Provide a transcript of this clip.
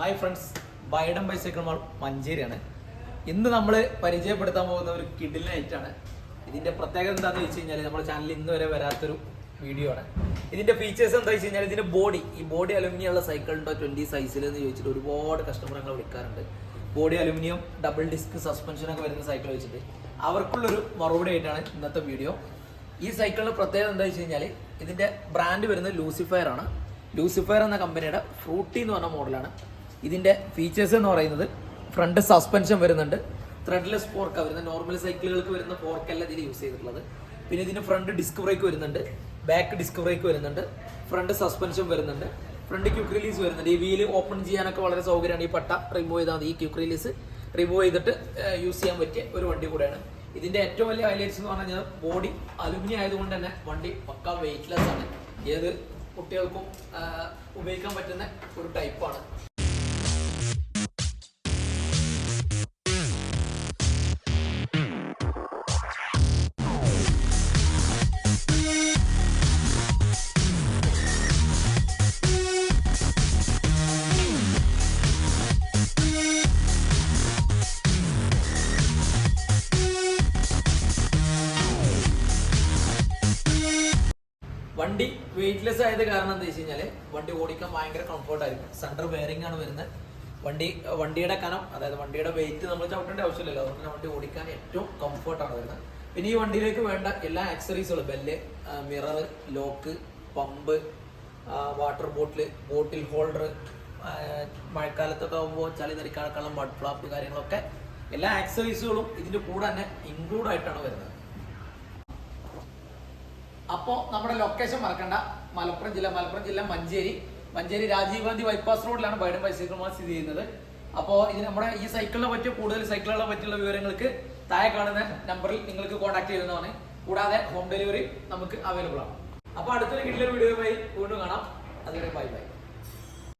Hi friends, Biden bicycle mall മഞ്ചേരിയാണ്. ഇന്ന് നമ്മൾ പരിചയപ്പെടുത്താൻ പോകുന്ന ഒരു കിഡിലിന് ഐറ്റാണ്. ഇതിന്റെ പ്രത്യേകത എന്താണെന്ന് വെച്ച് കഴിഞ്ഞാൽ നമ്മുടെ ചാനലിൽ ഇന്ന് വരെ വരാത്തൊരു വീഡിയോ ആണ്. ഇതിന്റെ ഫീച്ചേഴ്സ് എന്താ വെച്ച് കഴിഞ്ഞാൽ ഇതിന്റെ ബോഡി അലുമിനിയം ഉള്ള സൈക്കിൾ ഉണ്ടോ 20 സൈസിൽ എന്ന് ചോദിച്ചിട്ട് ഒരുപാട് കസ്റ്റമറുകൾ വിളിക്കാറുണ്ട്. ബോഡി അലുമിനിയം ഡബിൾ ഡിസ്ക് സസ്പെൻഷനൊക്കെ വരുന്ന സൈക്കിൾ വെച്ചിട്ട് അവർക്കുള്ളൊരു മറുപടി ആയിട്ടാണ് ഇന്നത്തെ വീഡിയോ. ഈ സൈക്കിളിന്റെ പ്രത്യേകത എന്താ വെച്ച് കഴിഞ്ഞാൽ ഇതിന്റെ ബ്രാൻഡ് വരുന്നത് ലൂസിഫയർ ആണ്. ലൂസിഫയർ എന്ന കമ്പനിയുടെ ഫ്രൂട്ടി എന്ന് പറഞ്ഞ മോഡലാണ്. ഇതിന്റെ ഫീച്ചേഴ്സ് എന്ന് പറയുന്നത് ഫ്രണ്ട് സസ്പെൻഷൻ വരുന്നുണ്ട്, ത്രെഡ്ലെസ് ഫോർക്കാണ് വരുന്നത്. നോർമൽ സൈക്കിളുകൾക്ക് വരുന്ന ഫോർക്കല്ല ഇതിൽ യൂസ് ചെയ്തിട്ടുള്ളത്. പിന്നെ ഇതിന് ഫ്രണ്ട് ഡിസ്ക് ബ്രേക്ക് വരുന്നുണ്ട്, ബാക്ക് ഡിസ്ക് ബ്രേക്ക് വരുന്നുണ്ട്, ഫ്രണ്ട് സസ്പെൻഷൻ വരുന്നുണ്ട്, ഫ്രണ്ട് ക്യുക്ക് റിലീസ് വരുന്നുണ്ട്. ഈ വീല് ഓപ്പൺ ചെയ്യാനൊക്കെ വളരെ സൗകര്യമാണ്. ഈ പട്ട റിമൂവ് ചെയ്താൽ ഈ ക്യുക്ക് റിലീസ് റിമൂവ് ചെയ്തിട്ട് യൂസ് ചെയ്യാൻ പറ്റിയ ഒരു വണ്ടി കൂടെയാണ്. ഇതിന്റെ ഏറ്റവും വലിയ ഹൈലൈറ്റ്സ് എന്ന് പറഞ്ഞാൽ ബോഡി അലുമിനിയം ആയതുകൊണ്ട് തന്നെ വണ്ടി പക്ക വെയിറ്റ്ലെസ് ആണ്. ഏത് കുട്ടികൾക്കും ഉപയോഗിക്കാൻ പറ്റുന്ന ഒരു ടൈപ്പാണ്. വണ്ടി വെയിറ്റ്ലെസ് ആയത് കാരണം എന്താ വെച്ച് കഴിഞ്ഞാൽ വണ്ടി ഓടിക്കാൻ ഭയങ്കര കംഫർട്ട് ആയിരിക്കും. സെൻട്രൽ ബെയറിംഗ് ആണ് വരുന്നത്. വണ്ടിയുടെ കനം, അതായത് വണ്ടിയുടെ വെയിറ്റ് നമ്മൾ ചവിട്ടേണ്ട ആവശ്യമില്ലല്ലോ. അതുകൊണ്ട് വണ്ടി ഓടിക്കാൻ ഏറ്റവും കംഫർട്ടാണ് വരുന്നത്. പിന്നെ ഈ വണ്ടിയിലേക്ക് വേണ്ട എല്ലാ ആക്സറീസുകളും bell, mirror, lock, pump, water bottle holder, മഴക്കാലത്തൊക്കെ ആകുമ്പോൾ ചളി തെറിക്കാനുള്ള മഡ് ഫ്ലാപ്പ് കാര്യങ്ങളൊക്കെ എല്ലാ ആക്സറീസുകളും ഇതിന്റെ കൂടെ തന്നെ ഇൻക്ലൂഡ് ആയിട്ടാണ് വരുന്നത്. അപ്പോൾ നമ്മുടെ ലൊക്കേഷൻ മറക്കണ്ട, മലപ്പുറം ജില്ല മഞ്ചേരി രാജീവ് ഗാന്ധി ബൈപ്പാസ് റോഡിലാണ് ബൈഡൻ ബൈസൈക്കിൾ മാൾ സ്ഥിതി ചെയ്യുന്നത്. അപ്പോൾ ഇത് നമ്മുടെ ഈ സൈക്കിളിനെ പറ്റിയ കൂടുതൽ സൈക്കിളുകളെ പറ്റിയുള്ള വിവരങ്ങൾക്ക് താഴെ കാണുന്ന നമ്പറിൽ നിങ്ങൾക്ക് കോൺടാക്ട് ചെയ്യുന്നതാണ്. കൂടാതെ ഹോം ഡെലിവറി നമുക്ക് അവൈലബിൾ ആണ്. അപ്പോൾ അടുത്തൊരു കിടിലൻ വീഡിയോയുമായി വീണ്ടും കാണാം. അതുവരെ ബൈ.